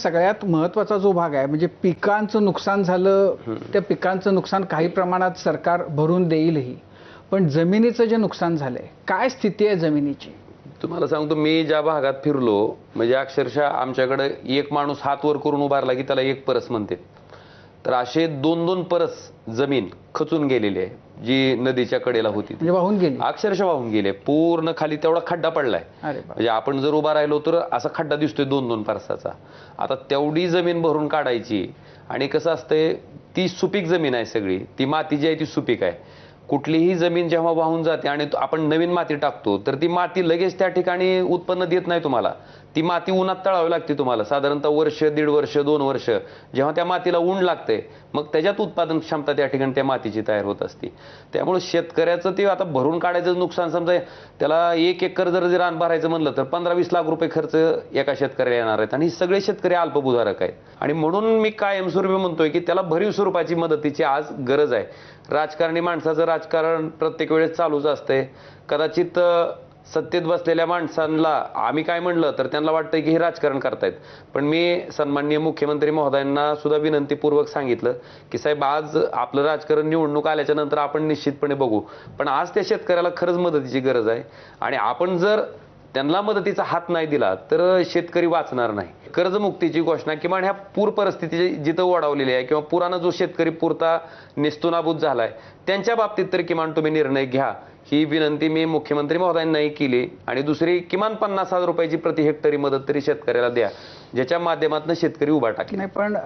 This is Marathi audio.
सगळ्यात महत्त्वाचा जो भाग आहे म्हणजे पिकांचं नुकसान झालं, त्या पिकांचं नुकसान काही प्रमाणात सरकार भरून देईलही, पण जमिनीचं जे नुकसान झालंय, काय स्थिती आहे जमिनीची? तुम्हाला सांगतो, मी ज्या भागात फिरलो म्हणजे अक्षरशः आमच्याकडे एक माणूस हात वर करून उभारला की त्याला एक परस म्हणते. तर असे 2-2 परस जमीन खचून गेलेली आहे, जी नदीच्या कडेला होती म्हणजे वाहून गेली, अक्षरशः वाहून गेले. पूर्ण खाली तेवढा खड्डा पडलाय. म्हणजे आपण जर उभा राहिलो तर असा खड्डा दिसतोय 2-2 परसाचा. आता तेवढी जमीन भरून काढायची, आणि कसं असतंय, ती सुपीक जमीन आहे सगळी, ती माती जी आहे ती सुपीक आहे. कुठलीही जमीन जेव्हा वाहून जाते आणि आपण नवीन माती टाकतो तर ती माती लगेच त्या ठिकाणी उत्पन्न देत नाही तुम्हाला. ती माती उन्हात तळावी लागते तुम्हाला, साधारणतः वर्ष, 1.5 वर्ष, 2 वर्ष. जेव्हा त्या मातीला ऊन लागते मग त्याच्यात उत्पादन क्षमता त्या ठिकाणी त्या मातीची तयार होत असते. त्यामुळे शेतकऱ्याचं ते आता भरून काढायचं नुकसान, समजा त्याला 1 एकर जर रान भरायचं म्हणलं तर 15-20 लाख रुपये खर्च एका शेतकऱ्याला येणार आहेत, आणि सगळे शेतकरी अल्पभूधारक आहेत. आणि म्हणून मी कायमस्वरूपी म्हणतोय की त्याला भरीव स्वरूपाची मदतीची आज गरज आहे. राजकारणी माणसाचं राजकारण प्रत्येक वेळेस चालूच असतंय. कदाचित सत्तेत बसलेल्या माणसांना आम्ही काय म्हणलं तर त्यांना वाटतंय की हे राजकारण करतायत, पण मी सन्माननीय मुख्यमंत्री महोदयांना सुद्धा विनंतीपूर्वक सांगितलं की साहेब, आज आपलं राजकारण निवडणूक आल्याच्या नंतर आपण निश्चितपणे बघू, पण आज त्या शेतकऱ्याला खरंच मदतीची गरज आहे. आणि आपण जर त्यांना मदतीचा हात नाही दिला तर शेतकरी वाचणार नाही. कर्जमुक्तीची घोषणा किंवा ह्या पूर परिस्थिती जिथं ओढावलेली आहे किंवा पुरानं जो शेतकरी पुरता नेस्तनाबूत झालाय त्यांच्या बाबतीत तर किमान तुम्ही निर्णय घ्या, ही विनंती मी मुख्यमंत्री महोदयांनाही केली. आणि दुसरी, किमान 50,000 रुपयाची प्रति हेक्टरी मदत तरी शेतकऱ्याला द्या, ज्याच्या माध्यमातून शेतकरी उभा टाकेल. पण